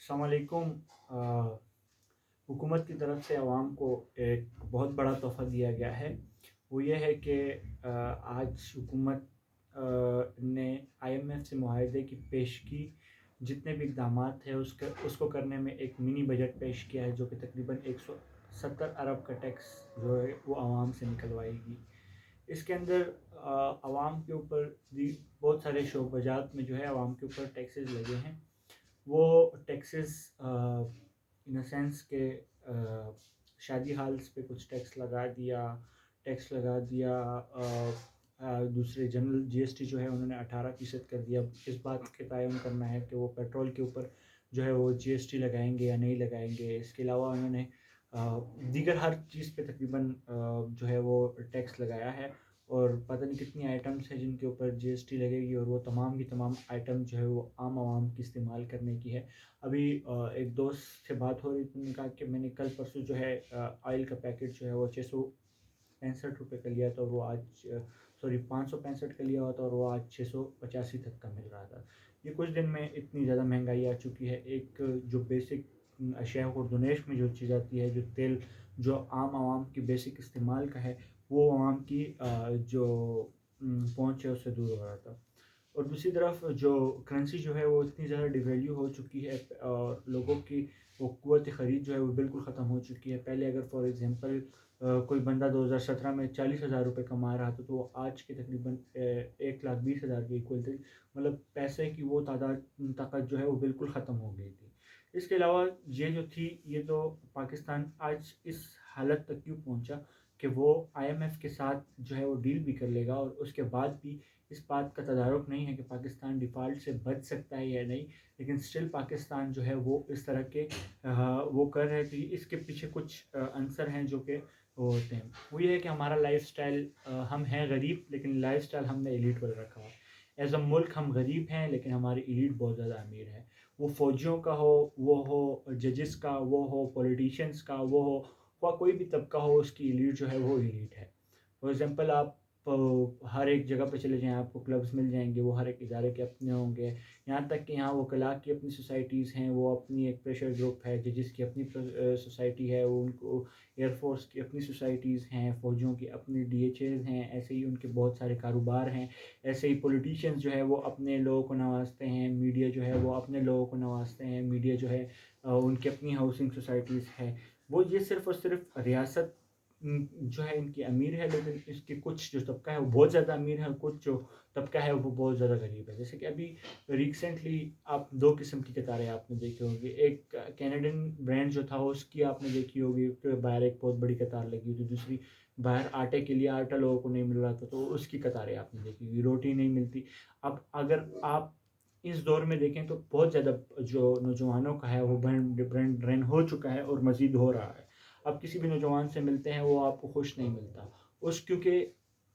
अस्सलाम वालेकुम। हुकूमत की तरफ से आवाम को एक बहुत बड़ा तोहफ़ा दिया गया है। वो ये है कि आज हुकूमत ने आईएमएफ से मुआहदे की पेशगी जितने भी इक़दामात हैं उसको करने में एक मिनी बजट पेश किया है, जो कि तकरीबन 170 अरब का टैक्स जो है वो आवाम से निकलवाएगी। इसके अंदर आवाम के ऊपर भी बहुत सारे शोबजात में जो है आवाम के ऊपर टैक्सेस लगे हैं। वो टैक्सेस इन अ सेंस के शादी हाल्स पे कुछ टैक्स लगा दिया। दूसरे जनरल जीएसटी जो है उन्होंने 18% कर दिया। इस बात के तयन करना है कि वो पेट्रोल के ऊपर जो है वो जीएसटी लगाएंगे या नहीं लगाएंगे। इसके अलावा उन्होंने दीगर हर चीज़ पे तकरीबन जो है वो टैक्स लगाया है, और पता नहीं कितनी आइटम्स हैं जिनके ऊपर जीएसटी लगेगी, और वो तमाम की तमाम आइटम जो है वो आम आवाम की इस्तेमाल करने की है। अभी एक दोस्त से बात हो रही थी, उन्होंने कहा कि मैंने कल परसों जो है ऑयल का पैकेट जो है वो 665 रुपये का लिया था, और वो आज 565 का लिया हुआ था, और वो आज 685 तक का मिल रहा था। ये कुछ दिन में इतनी ज़्यादा महंगाई आ चुकी है। एक जो बेसिक अशिया खुर्दुनेश में जो चीज़ आती है, जो तेल जो आम आवाम की बेसिक इस्तेमाल का है, वो आवाम की जो पहुँच है उससे दूर हो रहा था। और दूसरी तरफ जो करेंसी जो है वो इतनी ज़्यादा डिवैल्यू हो चुकी है, और लोगों की वो क़ुव्वत ख़रीद जो है वो बिल्कुल ख़त्म हो चुकी है। पहले अगर फॉर एग्ज़ाम्पल कोई बंदा 2017 में 40,000 रुपये कमा रहा था, तो वो आज के तकरीबन 1,20,000 के इक्वल थे। मतलब पैसे की वो ताकत जो है वो बिल्कुल ख़त्म हो गई थी। इसके अलावा ये जो थी, ये तो पाकिस्तान आज इस हालत तक क्यों पहुंचा कि वो आईएमएफ के साथ जो है वो डील भी कर लेगा, और उसके बाद भी इस बात का तदारुक नहीं है कि पाकिस्तान डिफ़ॉल्ट से बच सकता है या नहीं, लेकिन स्टिल पाकिस्तान जो है वो इस तरह के वो कर रहे थे। इसके पीछे कुछ आंसर हैं जो कि वो होते हैं। वो ये है कि हमारा लाइफस्टाइल, हम हैं गरीब लेकिन लाइफस्टाइल हमने एलीट वाला रखा हुआ है। एज़ अ मुल्क हम गरीब हैं लेकिन हमारी एलीट बहुत ज़्यादा अमीर है। वो फ़ौजियों का हो, वो हो जजेस का, वो हो पॉलिटिशियंस का, वो हो कोई भी तबका हो, उसकी एलीट जो है वो एलीट है। फॉर एग्ज़ाम्पल आप हर एक जगह पे चले जाएँ, आपको क्लब्स मिल जाएँगे, वो हर एक इदारे के अपने होंगे। यहाँ तक कि यहाँ वकला की अपनी सोसाइटीज़ हैं, वो अपनी एक प्रेशर ग्रुप है, जजेस की अपनी सोसाइटी है, वो उनको एयरफोर्स की अपनी सोसाइटीज़ हैं, फ़ौजियों की अपनी डीएचएज़ हैं, ऐसे ही उनके बहुत सारे कारोबार हैं। ऐसे ही पॉलिटिशियंस जो है वो अपने लोगों को नवाज़ते हैं, मीडिया जो है वो अपने लोगों को नवाज़ते हैं, मीडिया जो है उनकी अपनी हाउसिंग सोसाइटीज़ हैं। वो ये सिर्फ़ और सिर्फ़ रियासत जो है इनकी अमीर है, लेकिन इसके कुछ जो तबका है वो बहुत ज़्यादा अमीर है, और कुछ जो तबका है वो बहुत ज़्यादा गरीब है। जैसे कि अभी रिसेंटली आप 2 किस्म की कतारें आपने देखी होंगी। एक कैनेडियन ब्रांड जो था उसकी आपने देखी होगी कि बाहर एक बहुत बड़ी कतार लगी हुई थी। दूसरी बाहर आटे के लिए आटा लोगों को नहीं मिल रहा था, तो उसकी कतारें आपने देखी होगी। रोटी नहीं मिलती। अब अगर आप इस दौर में देखें तो बहुत ज़्यादा जो नौजवानों का है वो ब्रांड ड्रेन हो चुका है, और मज़ीद हो रहा है। आप किसी भी नौजवान से मिलते हैं वो आपको खुश नहीं मिलता, क्योंकि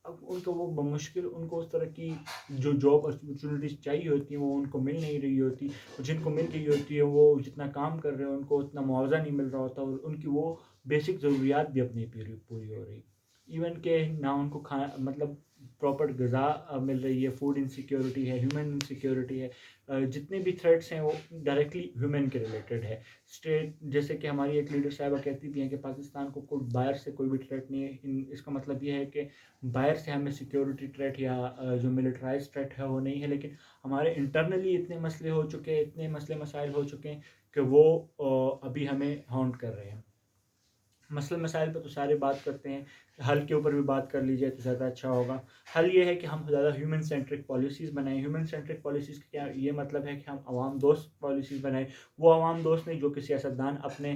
अब उनको वो बमुश्किल उनको उस तरह की जो जॉब अपॉर्चुनिटीज़ चाहिए होती हैं वो उनको मिल नहीं रही होती, और जिनको मिल रही होती है वो जितना काम कर रहे हैं उनको उतना मुआवजा नहीं मिल रहा होता, और उनकी वो बेसिक ज़रूरियात भी अपनी पूरी पूरी हो रही। इवन के ना उनको खा मतलब प्रॉपर ग़िज़ा मिल रही है, फूड इनसिक्योरिटी है, ह्यूमन इनसिक्योरिटी है। जितने भी थ्रेट्स हैं वो डायरेक्टली ह्यूमन के रिलेटेड है। स्टेट जैसे कि हमारी एक लीडर साहिबा कहती भी हैं कि पाकिस्तान को कोई बाहर से कोई भी थ्रेट नहीं है। इसका मतलब ये है कि बाहर से हमें सिक्योरिटी थ्रेट या जो मिलिट्राइज थ्रेट है वो नहीं है, लेकिन हमारे इंटरनली इतने मसले हो चुके हैं, इतने मसले मसाइल हो चुके हैं कि वो अभी हमें हॉन्ट कर रहे हैं। मसले मसाइल पे तो सारे बात करते हैं, हल के ऊपर भी बात कर लीजिए तो ज़्यादा अच्छा होगा। हल ये है कि हम ज़्यादा ह्यूमन सेंट्रिक पॉलिसीज़ बनाएँ। ह्यूमन सेंट्रिक पॉलिसीज़ का क्या ये मतलब है कि हम आवाम दोस्त पॉलिसीज़ बनाएँ। वो आवाम दोस्त नहीं जो कि सियासतदान अपने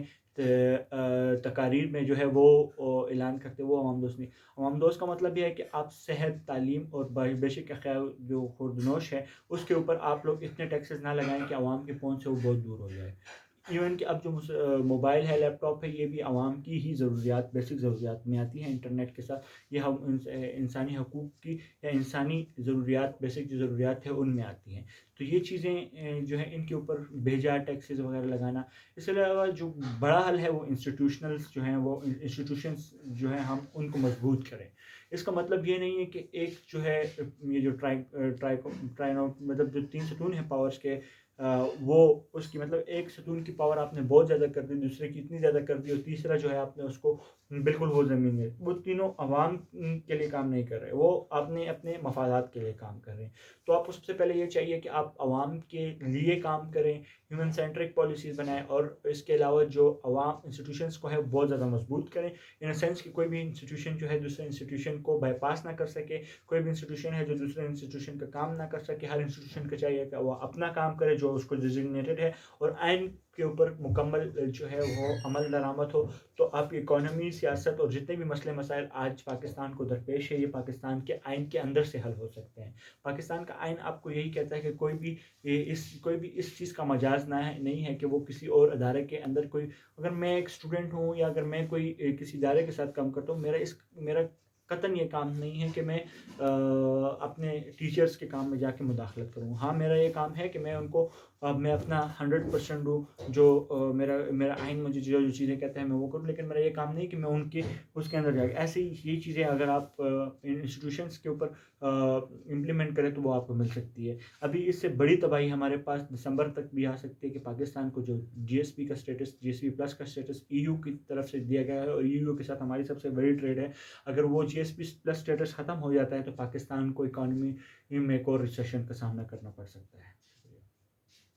तकारीर में जो है वो ऐलान करते हैं, वो आवाम दोस्त नहीं। आवाम दोस्त का मतलब ये है कि आप सेहत, तालीम और बेसिक अख़ियाल जो खुर्दनोश है उसके ऊपर आप लोग इतने टैक्सेस ना लगाएँ कि आवाम की पहुँच से वो बहुत दूर हो जाए। इवन कि अब जो मोबाइल है, लैपटॉप है, ये भी आवाम की ही ज़रूरियात, बेसिक ज़रूरियात में आती हैं इंटरनेट के साथ। ये हम इंसानी हकूक़ की या इंसानी ज़रूरियात, बेसिक जो ज़रूरियात है उनमें आती हैं। तो ये चीज़ें जो हैं इनके ऊपर बेजा टैक्सेस वगैरह लगाना। इसके अलावा जो बड़ा हल है वो इंस्टीट्यूशनल्स जो हैं, वो इंस्टीट्यूशंस जो हैं हम उनको मजबूत करें। इसका मतलब ये नहीं है कि एक जो है ये जो ट्राइनो मतलब जो 3 सतून हैं पावर्स के, وہ اس کی مطلب ایک ستون کی پاور آپ نے بہت زیادہ کر دی، دوسرے کی اتنی زیادہ کر دی، اور تیسرا جو ہے آپ نے اس کو بالکل وہ زمین ہے، وہ تینوں عوام کے لیے کام نہیں کر رہے، وہ اپنے مفادات کے لیے کام کر رہے ہیں۔ تو آپ کو سب سے پہلے یہ چاہیے کہ آپ عوام کے لیے کام کریں، ہیومن سینٹرک پالیسیز بنائیں، اور اس کے علاوہ جو عوام انسٹیٹیوشنس کو ہے بہت زیادہ مضبوط کریں، ان سینس کہ کوئی بھی انسٹیٹیوشن جو ہے دوسرے انسٹیٹیوشن کو بائی پاس نہ کر سکے، کوئی بھی انسٹیٹیوشن ہے جو دوسرے انسٹیٹیوشن کا کام نہ کر سکے۔ ہر انسٹیٹیوشن کو چاہیے کہ وہ اپنا کام کرے جو اس کو ڈیزگنیٹڈ ہے، اور آئین کے اوپر مکمل جو ہے وہ عمل درآمد ہو، تو آپ کی اکانومی، سیاست اور جتنے بھی مسئلے مسائل آج پاکستان کو درپیش ہے، یہ پاکستان کے آئین کے اندر سے حل ہو سکتے ہیں۔ پاکستان کا آئین آپ کو یہی کہتا ہے کہ کوئی بھی اس چیز کا مجاز نہیں ہے کہ وہ کسی اور ادارے کے اندر کوئی، اگر میں ایک اسٹوڈنٹ ہوں یا اگر میں کوئی کسی ادارے کے ساتھ کام کرتا ہوں، میرا قطعاً یہ کام نہیں ہے کہ میں اپنے ٹیچرز کے کام میں جا کے مداخلت کروں۔ ہاں، میرا یہ کام ہے کہ میں ان کو میں اپنا 100% دوں، جو میرا آئین مجھے جو چیزیں کہتا ہے میں وہ کروں، لیکن میرا یہ کام نہیں کہ میں ان کے اس کے اندر جا کے ایسے ہی یہ چیزیں اگر آپ انسٹیٹیوشنس کے اوپر امپلیمنٹ کریں تو وہ آپ کو مل سکتی ہے۔ ابھی اس سے بڑی تباہی ہمارے پاس دسمبر تک بھی آ سکتی ہے کہ پاکستان کو جو جی ایس پی کا اسٹیٹس، جی ایس پی پلس کا اسٹیٹس ای یو کی طرف سے دیا گیا ہے، اور ای یو کے ساتھ ہماری سب سے بڑی ٹریڈ ہے، اگر وہ جی ایس پی پلس اسٹیٹس ختم ہو جاتا ہے تو پاکستان کو اکانومی میں ایک اور ریسیشن کا سامنا کرنا پڑ سکتا ہے۔